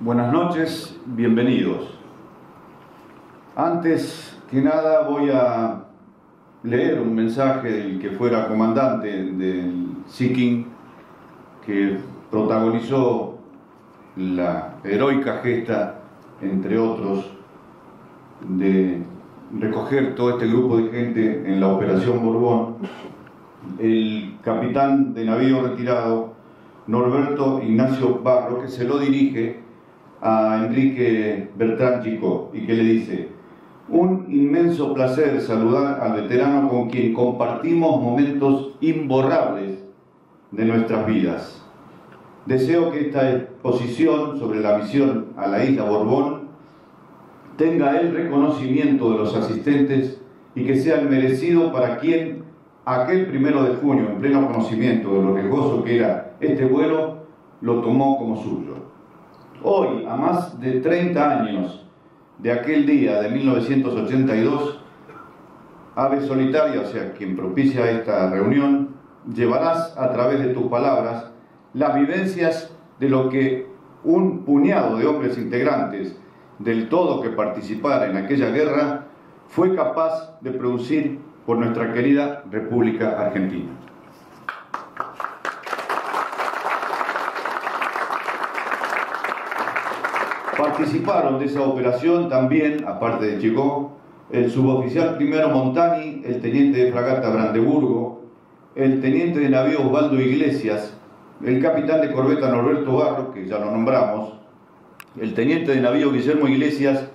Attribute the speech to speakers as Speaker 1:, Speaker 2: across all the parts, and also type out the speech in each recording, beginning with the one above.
Speaker 1: Buenas noches, bienvenidos. Antes que nada voy a leer un mensaje del que fuera comandante del Sea-King, que protagonizó la heroica gesta, entre otros, de recoger todo este grupo de gente en la Operación Borbón, el capitán de navío retirado Norberto Ignacio Barro, que se lo dirige a Enrique Bertrán Chicó y que le dice: un inmenso placer saludar al veterano con quien compartimos momentos imborrables de nuestras vidas. Deseo que esta exposición sobre la misión a la isla Borbón tenga el reconocimiento de los asistentes y que sea el merecido para quien aquel 1 de junio, en pleno conocimiento de lo riesgoso que era este vuelo, lo tomó como suyo. Hoy, a más de 30 años de aquel día de 1982, Ave Solitaria, o sea, quien propicia esta reunión, llevarás a través de tus palabras las vivencias de lo que un puñado de hombres integrantes del todo que participara en aquella guerra fue capaz de producir por nuestra querida República Argentina. Participaron de esa operación también, aparte de Chicó, el suboficial primero Montani, el teniente de fragata Brandeburgo, el teniente de navío Osvaldo Iglesias, el capitán de corbeta Norberto Barro, que ya lo nombramos, el teniente de navío Guillermo Iglesias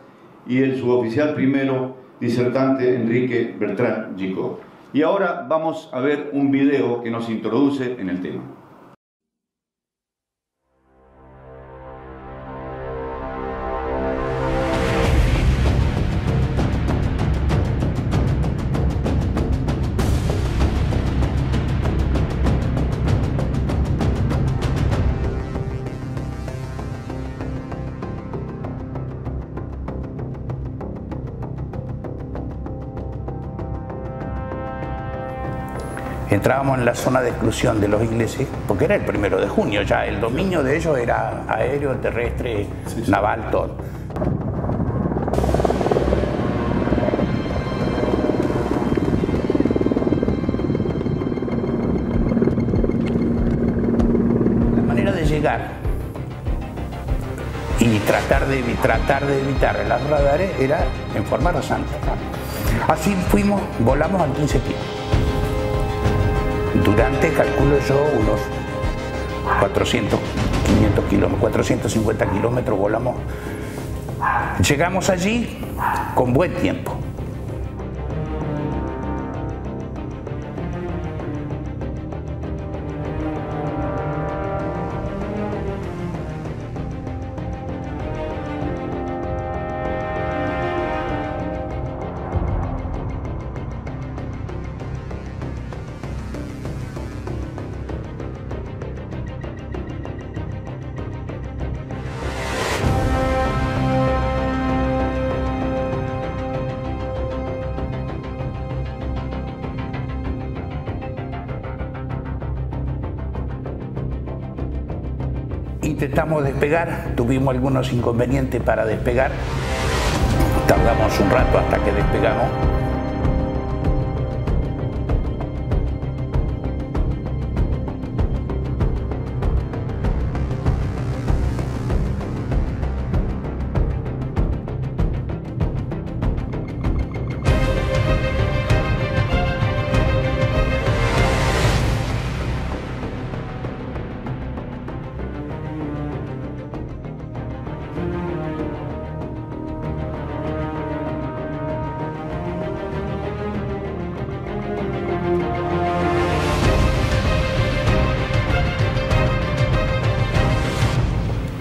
Speaker 1: y el suboficial primero disertante Enrique Bertrán Chicó. Y ahora vamos a ver un video que nos introduce en el tema.
Speaker 2: Entrábamos en la zona de exclusión de los ingleses, porque era el 1 de junio, ya el dominio de ellos era aéreo, terrestre, naval, todo. La manera de llegar y tratar de evitar las radares era en forma rasante. Así volamos a 15 pies. Durante, calculo yo, unos 450 kilómetros volamos. Llegamos allí con buen tiempo. Intentamos despegar, tuvimos algunos inconvenientes para despegar, tardamos un rato hasta que despegamos.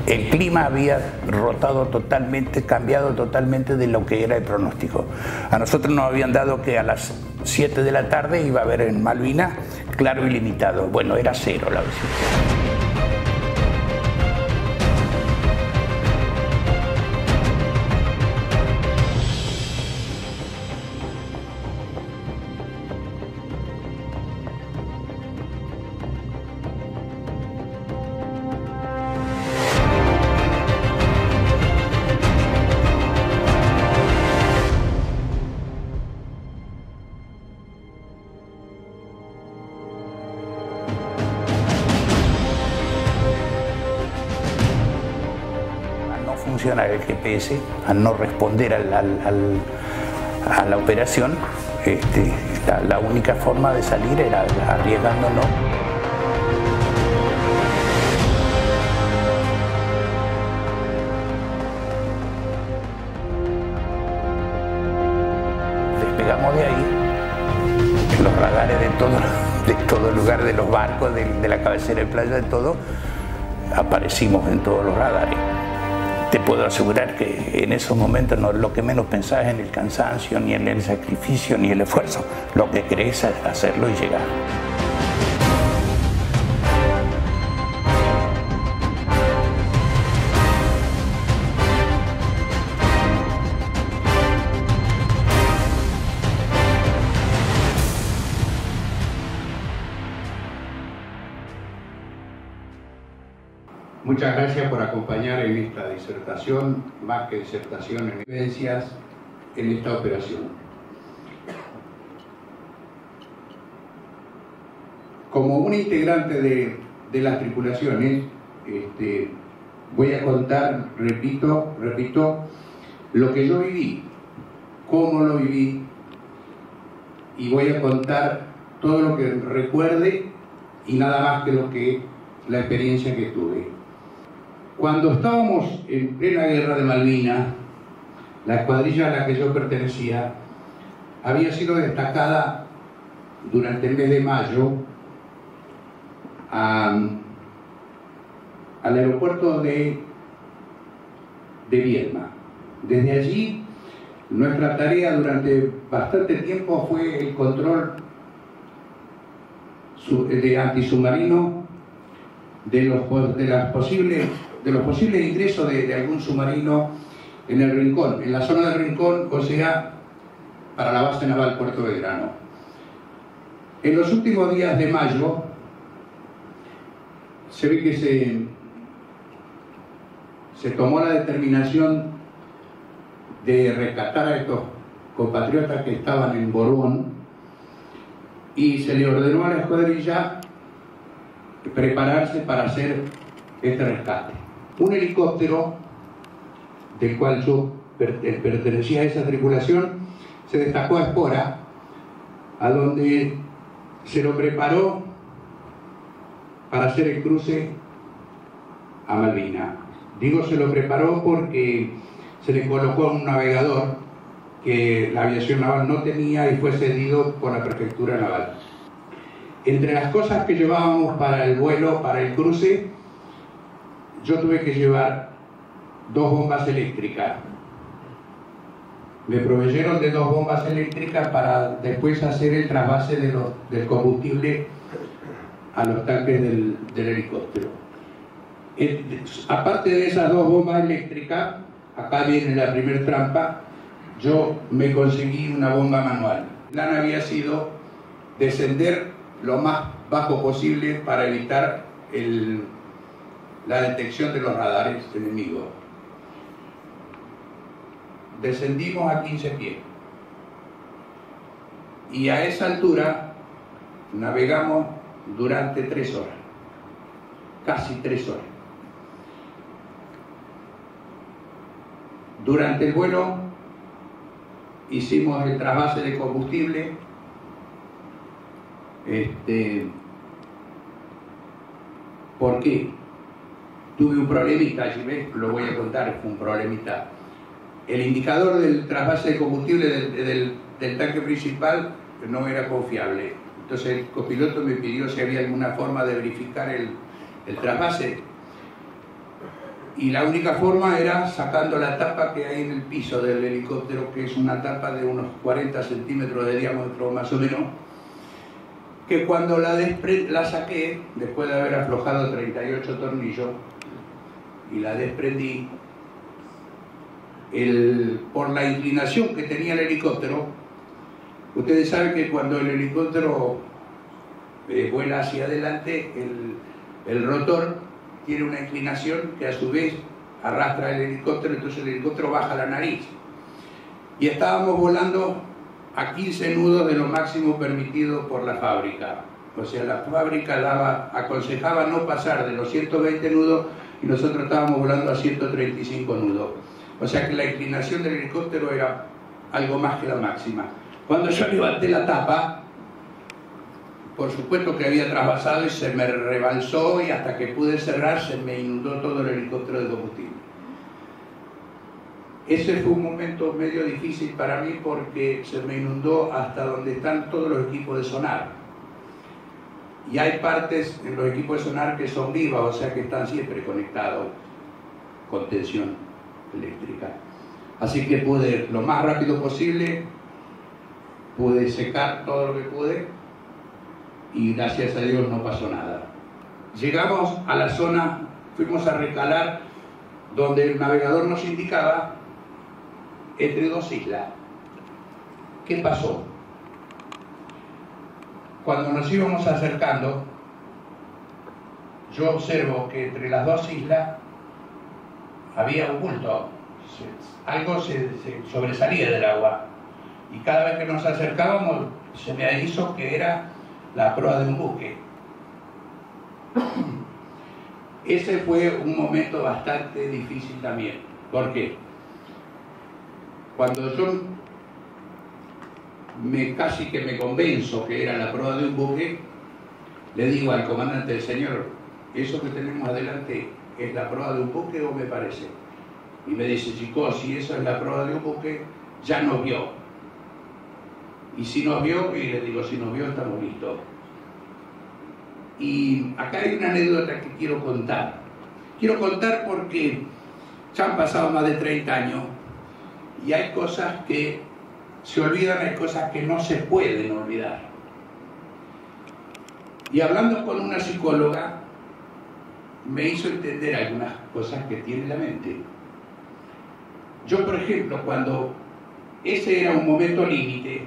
Speaker 2: El clima había rotado totalmente, cambiado totalmente de lo que era el pronóstico. A nosotros nos habían dado que a las 7 de la tarde iba a haber en Malvinas claro y limitado. Bueno, era cero la visibilidad. funciona el GPS, al no responder a la operación, la única forma de salir era arriesgándonos. Despegamos de ahí, los radares de todo lugar, de los barcos, de la cabecera de playa, de todo, aparecimos en todos los radares. Te puedo asegurar que en esos momentos lo que menos pensás es en el cansancio, ni en el sacrificio, ni el esfuerzo. Lo que querés es hacerlo y llegar.
Speaker 3: Muchas gracias por acompañar en esta disertación, más que disertación, en vivencias en esta operación. Como un integrante de las tripulaciones, voy a contar, repito, lo que yo viví, cómo lo viví, y voy a contar todo lo que recuerde y nada más que la experiencia que tuve. Cuando estábamos en plena guerra de Malvinas, la escuadrilla a la que yo pertenecía había sido destacada durante el mes de mayo al aeropuerto de Viedma. Desde allí, nuestra tarea durante bastante tiempo fue el control de antisubmarino de los posibles ingresos de algún submarino en el Rincón, en la zona del Rincón, o sea, para la base naval Puerto Belgrano. En los últimos días de mayo, se ve que se tomó la determinación de rescatar a estos compatriotas que estaban en Borbón, y se le ordenó a la escuadrilla prepararse para hacer este rescate. Un helicóptero, del cual yo pertenecía a esa tripulación, se destacó a Espora, a donde se lo preparó para hacer el cruce a Malvinas. Digo se lo preparó porque se le colocó un navegador que la aviación naval no tenía y fue cedido por la prefectura naval. Entre las cosas que llevábamos para el vuelo, para el cruce, yo tuve que llevar 2 bombas eléctricas. Me proveyeron de 2 bombas eléctricas para después hacer el trasvase del combustible a los tanques del helicóptero. Aparte de esas 2 bombas eléctricas, acá viene la primer trampa, yo me conseguí una bomba manual. El plan había sido descender lo más bajo posible para evitar la detección de los radares enemigos. Descendimos a 15 pies y a esa altura navegamos durante 3 horas, casi 3 horas. Durante el vuelo hicimos el trasvase de combustible. ¿Por qué? Tuve un problemita, allí ves, lo voy a contar, fue un problemita. El indicador del trasvase de combustible del tanque principal no era confiable. Entonces el copiloto me pidió si había alguna forma de verificar el trasvase. Y la única forma era sacando la tapa que hay en el piso del helicóptero, que es una tapa de unos 40 centímetros de diámetro más o menos, que cuando la saqué, después de haber aflojado 38 tornillos, y la desprendí, por la inclinación que tenía el helicóptero, ustedes saben que cuando el helicóptero vuela hacia adelante, el rotor tiene una inclinación que a su vez arrastra el helicóptero, entonces el helicóptero baja la nariz. Y estábamos volando a 15 nudos de lo máximo permitido por la fábrica. O sea, la fábrica aconsejaba no pasar de los 120 nudos y nosotros estábamos volando a 135 nudos. O sea que la inclinación del helicóptero era algo más que la máxima. Cuando yo levanté la tapa, por supuesto que había trasvasado y se me rebalsó, y hasta que pude cerrar se me inundó todo el helicóptero de combustible. Ese fue un momento medio difícil para mí porque se me inundó hasta donde están todos los equipos de sonar. Y hay partes en los equipos de sonar que son vivas, o sea que están siempre conectados con tensión eléctrica. Así que pude, lo más rápido posible, pude secar todo lo que pude y gracias a Dios no pasó nada. Llegamos a la zona, fuimos a recalar donde el navegador nos indicaba entre dos islas. ¿Qué pasó? Cuando nos íbamos acercando, yo observo que entre las dos islas había un bulto, algo se sobresalía del agua, y cada vez que nos acercábamos se me hizo que era la proa de un buque. Ese fue un momento bastante difícil también. ¿Por qué? Cuando yo casi que me convenzo que era la proa de un buque, le digo al comandante: señor, ¿eso que tenemos adelante es la proa de un buque o me parece? Y me dice: chico, si eso es la proa de un buque, ya nos vio. Y si nos vio, y le digo, si nos vio, estamos listos. Y acá hay una anécdota que quiero contar. Quiero contar porque ya han pasado más de 30 años y hay cosas que se olvidan, hay cosas que no se pueden olvidar. Y hablando con una psicóloga, me hizo entender algunas cosas que tiene la mente. Yo, por ejemplo, cuando ese era un momento límite,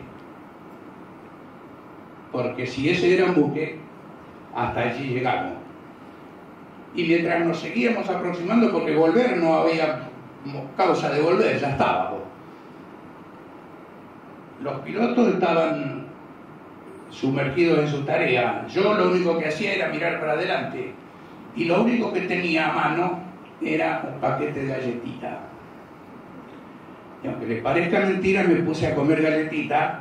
Speaker 3: porque si ese era un buque, hasta allí llegamos. Y mientras nos seguíamos aproximando, porque volver no había causa de volver, ya estábamos. Los pilotos estaban sumergidos en su tarea. Yo lo único que hacía era mirar para adelante. Y lo único que tenía a mano era un paquete de galletitas. Y aunque les parezca mentira, me puse a comer galletitas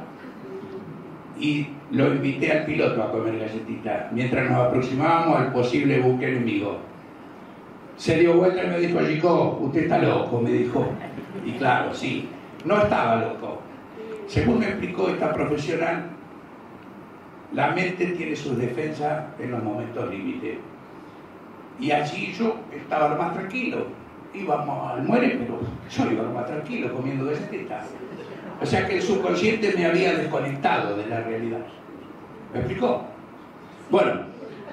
Speaker 3: y lo invité al piloto a comer galletitas mientras nos aproximábamos al posible buque enemigo. Se dio vuelta y me dijo: chico, usted está loco, me dijo. Y claro, sí, no estaba loco. Según me explicó esta profesional, la mente tiene sus defensas en los momentos límites. Y allí yo estaba lo más tranquilo. Íbamos al muere, pero yo iba lo más tranquilo comiendo galletitas. O sea que el subconsciente me había desconectado de la realidad. ¿Me explicó? Bueno,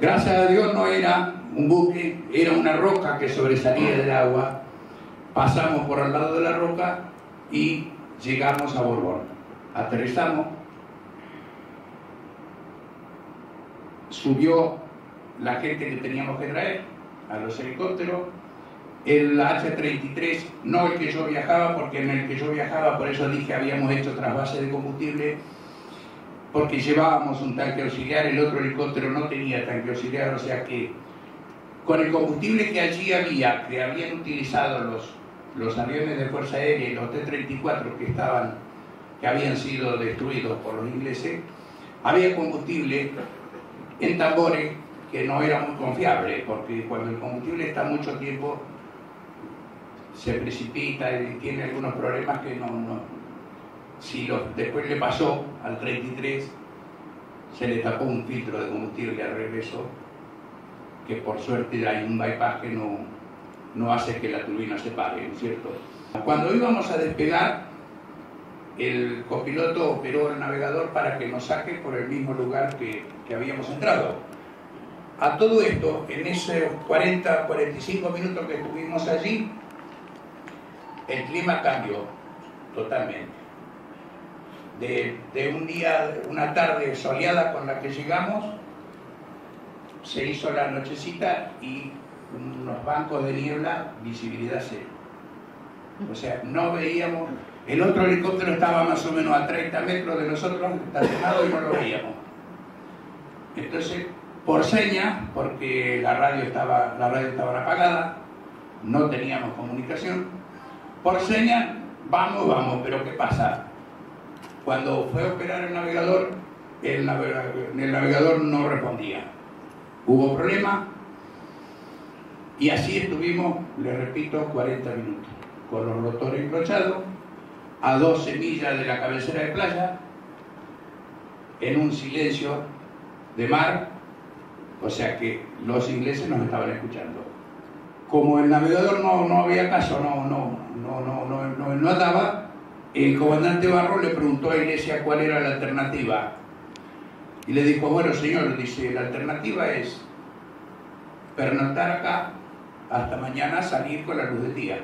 Speaker 3: gracias a Dios no era un buque, era una roca que sobresalía del agua. Pasamos por al lado de la roca y llegamos a Borbón. Aterrizamos, subió la gente que teníamos que traer a los helicópteros. El H-33, no el que yo viajaba, porque en el que yo viajaba, por eso dije, habíamos hecho trasvase de combustible, porque llevábamos un tanque auxiliar, el otro helicóptero no tenía tanque auxiliar, o sea que con el combustible que allí había, que habían utilizado los aviones de Fuerza Aérea y los T-34 que habían sido destruidos por los ingleses, había combustible en tambores que no era muy confiable, porque cuando el combustible está mucho tiempo se precipita y tiene algunos problemas que después le pasó al 33, se le tapó un filtro de combustible al regreso, que por suerte hay un bypass que no hace que la turbina se pare, ¿no es cierto? Cuando íbamos a despegar, el copiloto operó el navegador para que nos saque por el mismo lugar que habíamos entrado. A todo esto, en esos 40-45 minutos que estuvimos allí, el clima cambió totalmente. De un día, una tarde soleada con la que llegamos, se hizo la nochecita y unos bancos de niebla, visibilidad cero. O sea, no veíamos. El otro helicóptero estaba más o menos a 30 metros de nosotros, estacionado, y no lo veíamos. Entonces, por señas, porque la radio estaba apagada, no teníamos comunicación. Por señas, vamos, pero ¿qué pasa? Cuando fue a operar el navegador no respondía. Hubo problema y así estuvimos, les repito, 40 minutos, con los rotores encrochados, a 12 millas de la cabecera de playa, en un silencio de mar, o sea que los ingleses nos estaban escuchando. Como el navegador no había caso, no andaba, el comandante Barro le preguntó a Iglesias cuál era la alternativa. Y le dijo, bueno señor, dice, la alternativa es pernoctar acá hasta mañana, salir con la luz del día,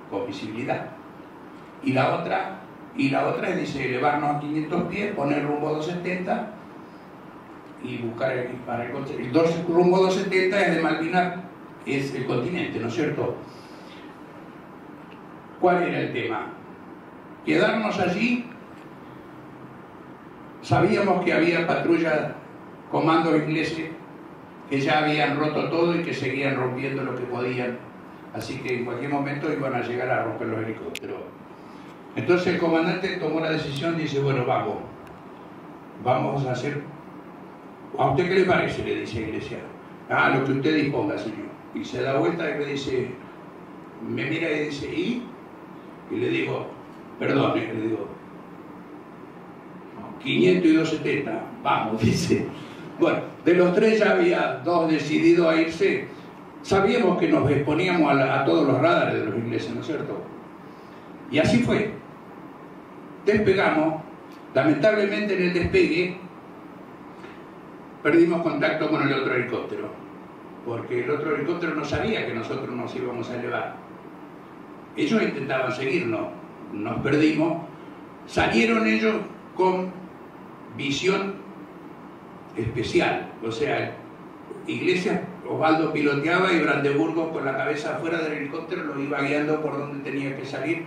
Speaker 3: con visibilidad. Y la otra es, dice, elevarnos a 500 pies, poner rumbo 270 y buscar para el rumbo 270 es de Malvinas, es el continente, ¿no es cierto? ¿Cuál era el tema? Quedarnos allí. Sabíamos que había patrullas, comandos ingleses, que ya habían roto todo y que seguían rompiendo lo que podían. Así que en cualquier momento iban a llegar a romper los helicópteros. Entonces el comandante tomó la decisión y dice, bueno, vamos a hacer... ¿A usted qué le parece?, le dice Iglesias. Lo que usted disponga, señor. Y se da vuelta y me dice, me mira y dice, ¿y? Y le digo, perdón, le digo, 500 y 270, vamos, dice. Bueno, de los tres ya había dos decididos a irse. Sabíamos que nos exponíamos a todos los radares de los ingleses, ¿no es cierto? Y así fue. Despegamos. Lamentablemente en el despegue perdimos contacto con el otro helicóptero, porque el otro helicóptero no sabía que nosotros nos íbamos a elevar. Ellos intentaban seguirnos, nos perdimos. Salieron ellos con visión especial, o sea, Iglesias, Osvaldo piloteaba y Brandeburgo con la cabeza afuera del helicóptero lo iba guiando por donde tenía que salir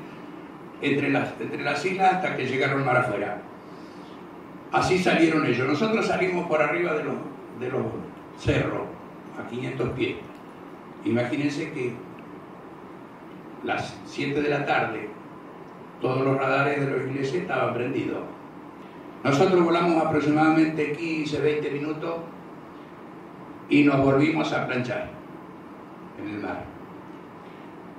Speaker 3: entre las islas hasta que llegaron mar afuera. Así salieron ellos. Nosotros salimos por arriba de los cerros a 500 pies. Imagínense que las 7 de la tarde todos los radares de los ingleses estaban prendidos. Nosotros volamos aproximadamente 15, 20 minutos y nos volvimos a planchar en el mar.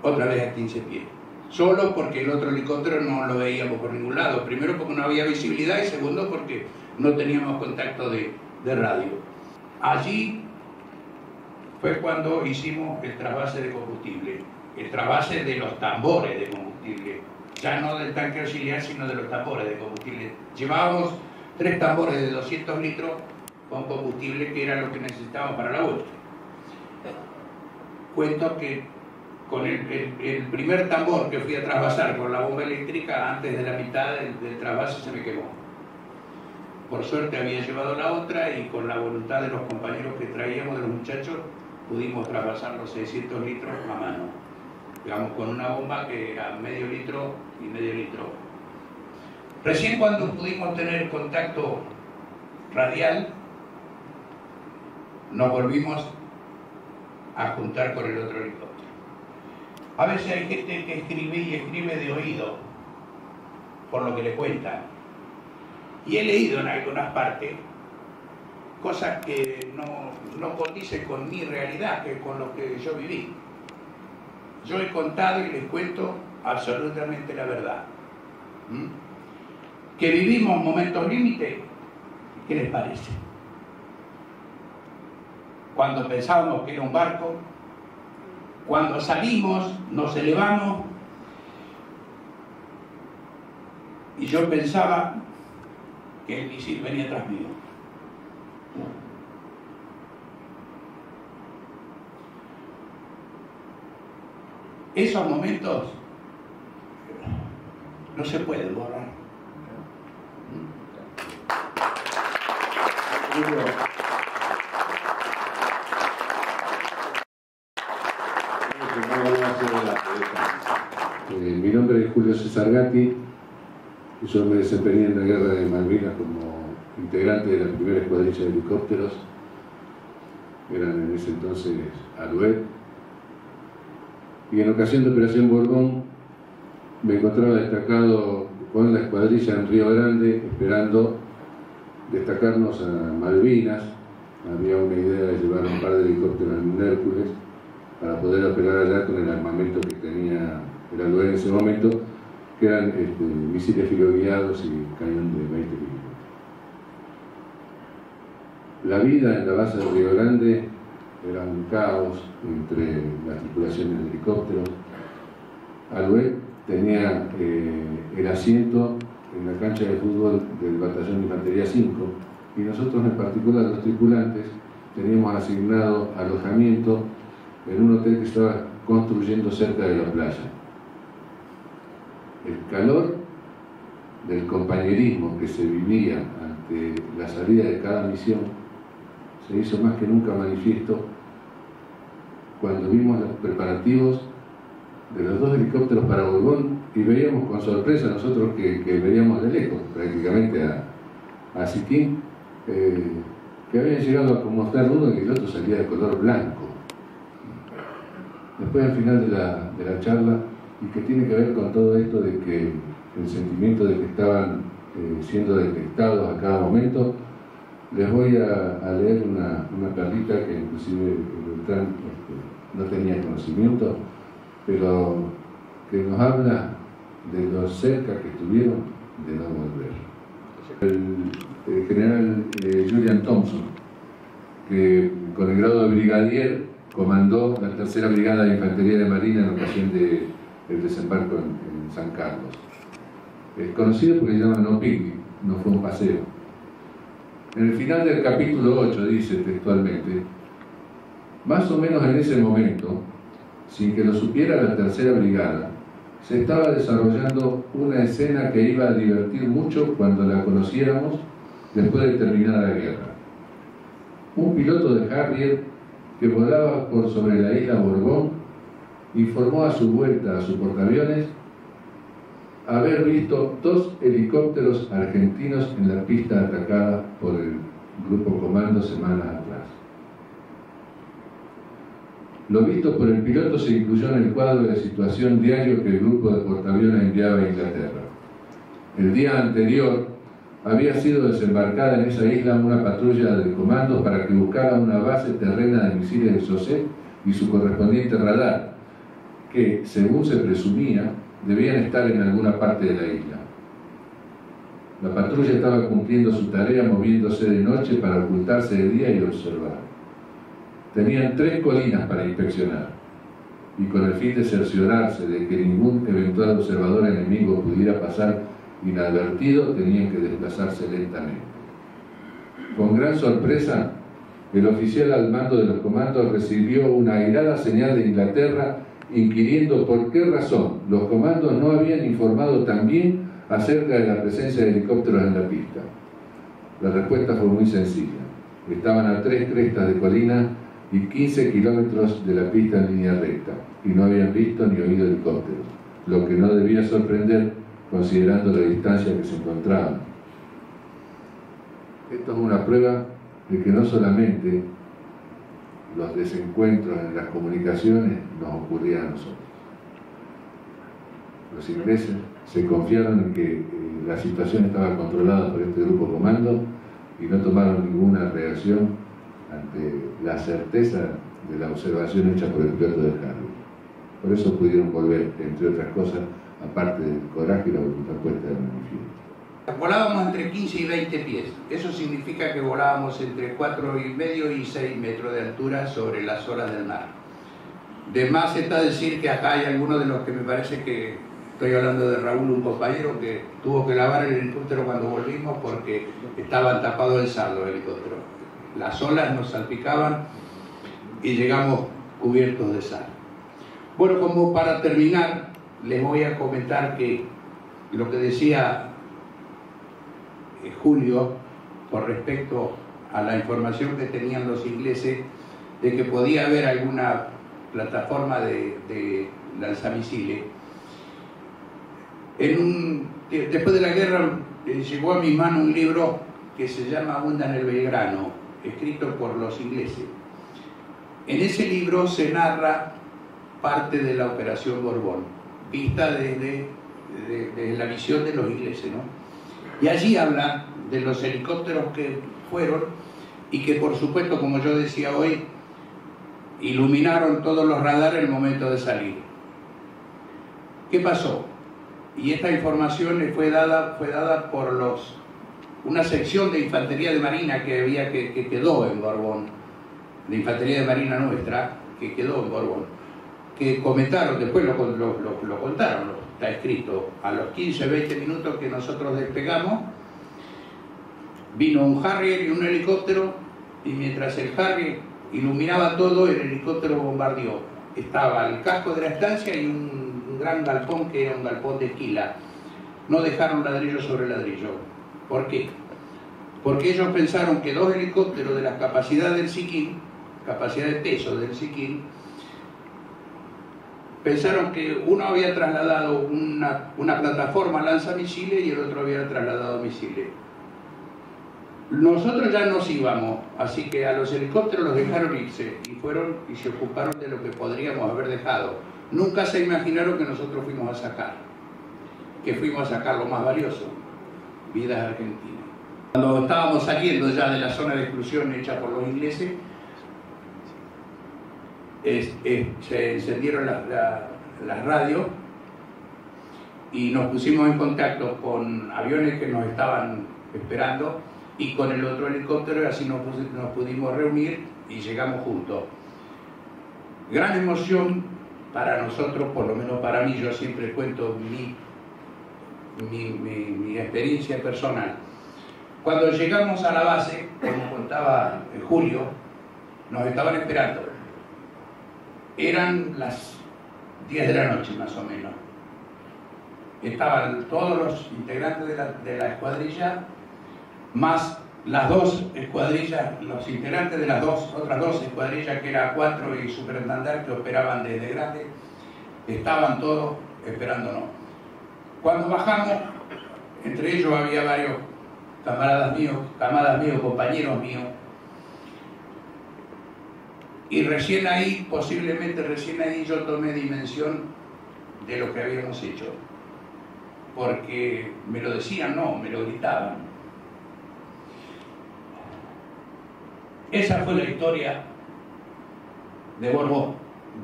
Speaker 3: Otra vez a 15 pies. Solo porque el otro helicóptero no lo veíamos por ningún lado. Primero porque no había visibilidad y segundo porque no teníamos contacto de radio. Allí fue cuando hicimos el trasvase de combustible. El trasvase de los tambores de combustible. Ya no del tanque auxiliar, sino de los tambores de combustible. Llevábamos 3 tambores de 200 litros con combustible, que era lo que necesitábamos para la búsqueda. Cuento que con el primer tambor que fui a trasvasar con la bomba eléctrica, antes de la mitad del trasvase se me quemó. Por suerte había llevado la otra y con la voluntad de los compañeros que traíamos, de los muchachos, pudimos trasvasar los 600 litros a mano. Digamos, con una bomba que era medio litro y medio litro. Recién cuando pudimos tener contacto radial, nos volvimos a juntar con el otro helicóptero. A veces hay gente que escribe y escribe de oído, por lo que le cuentan. Y he leído en algunas partes cosas que no condicen con mi realidad, que con lo que yo viví. Yo he contado y les cuento absolutamente la verdad. Que vivimos momentos límite, ¿qué les parece? Cuando pensábamos que era un barco, cuando salimos, nos elevamos, y yo pensaba que el misil venía tras mío. Esos momentos no se pueden borrar.
Speaker 4: Mi nombre es Julio César Gatti y yo me desempeñé en la guerra de Malvinas como integrante de la primera escuadrilla de helicópteros. Eran en ese entonces Alouette. y en ocasión de Operación Borbón me encontraba destacado con la escuadrilla en Río Grande, esperando destacarnos a Malvinas. Había una idea de llevar un par de helicópteros en un Hércules para poder operar allá con el armamento que tenía el Alhué en ese momento, que eran misiles filoguiados y cañón de 20 milímetros. La vida en la base de Río Grande era un caos entre las tripulaciones de helicópteros. Alhué tenía el asiento en la cancha de fútbol del Batallón de Infantería 5, y nosotros en particular, los tripulantes, teníamos asignado alojamiento en un hotel que estaba construyendo cerca de la playa. El calor del compañerismo que se vivía ante la salida de cada misión se hizo más que nunca manifiesto cuando vimos los preparativos de los 2 helicópteros para Borbón, y veíamos con sorpresa nosotros que veíamos de lejos prácticamente a Siquín, que habían llegado a mostrar uno y el otro salía de color blanco. Después, al final de la charla, y que tiene que ver con todo esto de que el sentimiento de que estaban siendo detectados a cada momento, les voy a leer una perlita que inclusive Beltrán no tenía conocimiento, pero que nos habla de lo cerca que estuvieron de no volver. El general Julian Thompson, que con el grado de brigadier comandó la 3ª Brigada de Infantería de Marina en ocasión del desembarco en San Carlos. Es conocido porque se llama No Picnic, no fue un paseo. En el final del capítulo 8 dice textualmente: más o menos en ese momento, sin que lo supiera la 3ª Brigada, se estaba desarrollando una escena que iba a divertir mucho cuando la conociéramos después de terminar la guerra. Un piloto de Harrier que volaba por sobre la isla Borbón informó a su vuelta a su portaaviones haber visto 2 helicópteros argentinos en la pista atacada por el Grupo Comando semanas atrás. Lo visto por el piloto se incluyó en el cuadro de la situación diario que el grupo de portaaviones enviaba a Inglaterra. El día anterior había sido desembarcada en esa isla una patrulla del comando para que buscara una base terrena de misiles de SOCET y su correspondiente radar, que, según se presumía, debían estar en alguna parte de la isla. La patrulla estaba cumpliendo su tarea moviéndose de noche para ocultarse de día y observar. Tenían 3 colinas para inspeccionar, y con el fin de cerciorarse de que ningún eventual observador enemigo pudiera pasar inadvertido, tenían que desplazarse lentamente. Con gran sorpresa, el oficial al mando de los comandos recibió una airada señal de Inglaterra inquiriendo por qué razón los comandos no habían informado también acerca de la presencia de helicópteros en la pista. La respuesta fue muy sencilla. Estaban a 3 crestas de colina y 15 kilómetros de la pista en línea recta, y no habían visto ni oído helicópteros, lo que no debía sorprender considerando la distancia que se encontraban. Esto es una prueba de que no solamente los desencuentros en las comunicaciones nos ocurrían a nosotros. Los ingleses se confiaron en que la situación estaba controlada por este grupo comando y no tomaron ninguna reacción ante la certeza de la observación hecha por el piloto de Harrier. Por eso pudieron volver, entre otras cosas, aparte del coraje y la voluntad puesta de manifiesto.
Speaker 2: Volábamos entre 15 y 20 pies. Eso significa que volábamos entre 4,5 y 6 metros de altura sobre las olas del mar. De más está decir que acá hay algunos de los que me parece que, estoy hablando de Raúl, un compañero que tuvo que lavar el helicóptero cuando volvimos porque estaban tapados de sal los helicópteros. Las olas nos salpicaban y llegamos cubiertos de sal. Bueno, como para terminar, les voy a comentar que lo que decía Julio con respecto a la información que tenían los ingleses de que podía haber alguna plataforma de lanzamisiles. Después de la guerra llegó a mi mano un libro que se llama Hunda en el Belgrano, escrito por los ingleses. En ese libro se narra
Speaker 3: parte de la Operación Borbón, vista desde la visión de los ingleses, ¿no? Y allí habla de los helicópteros que fueron y que, por supuesto, como yo decía hoy, iluminaron todos los radares en el momento de salir. ¿Qué pasó? Y esta información fue dada por una sección de infantería de marina que quedó en Borbón, de infantería de marina nuestra, que quedó en Borbón, que comentaron, después lo contaron, está escrito, a los 15-20 minutos que nosotros despegamos, vino un Harrier y un helicóptero, y mientras el Harrier iluminaba todo, el helicóptero bombardeó. Estaba el casco de la estancia y un gran galpón que era un galpón de esquila. No dejaron ladrillo sobre ladrillo. ¿Por qué? Porque ellos pensaron que 2 helicópteros de la capacidad del Siquín, capacidad de peso del Siquín, pensaron que uno había trasladado una plataforma lanzamisiles y el otro había trasladado misiles. Nosotros ya nos íbamos, así que a los helicópteros los dejaron irse y fueron y se ocuparon de lo que podríamos haber dejado. Nunca se imaginaron que nosotros fuimos a sacar lo más valioso, vidas argentinas. Cuando estábamos saliendo ya de la zona de exclusión hecha por los ingleses, se encendieron las radios y nos pusimos en contacto con aviones que nos estaban esperando y con el otro helicóptero, y así nos pudimos reunir y llegamos juntos. Gran emoción para nosotros, por lo menos para mí, yo siempre cuento mi experiencia personal. Cuando llegamos a la base, como contaba Julio, nos estaban esperando. Eran las 10 de la noche más o menos. Estaban todos los integrantes de la escuadrilla, más las 2 escuadrillas, los integrantes de las otras dos escuadrillas, que era 4 y superintendente, que operaban desde Grande, estaban todos esperándonos. Cuando bajamos, entre ellos había varios camaradas míos, compañeros míos, y recién ahí, posiblemente recién ahí, yo tomé dimensión de lo que habíamos hecho, porque me lo decían, no, me lo gritaban. Esa fue la historia de Borbón,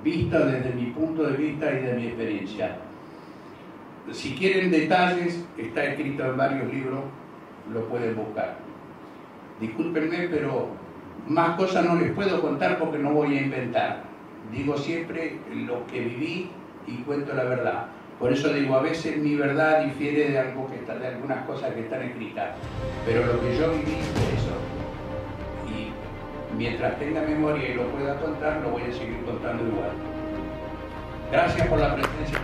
Speaker 3: vista desde mi punto de vista y de mi experiencia. Si quieren detalles, está escrito en varios libros, lo pueden buscar. Discúlpenme, pero más cosas no les puedo contar porque no voy a inventar. Digo siempre lo que viví y cuento la verdad. Por eso digo, a veces mi verdad difiere de algunas cosas que están escritas, pero lo que yo viví fue eso. Y mientras tenga memoria y lo pueda contar, lo voy a seguir contando igual. Gracias por la presencia.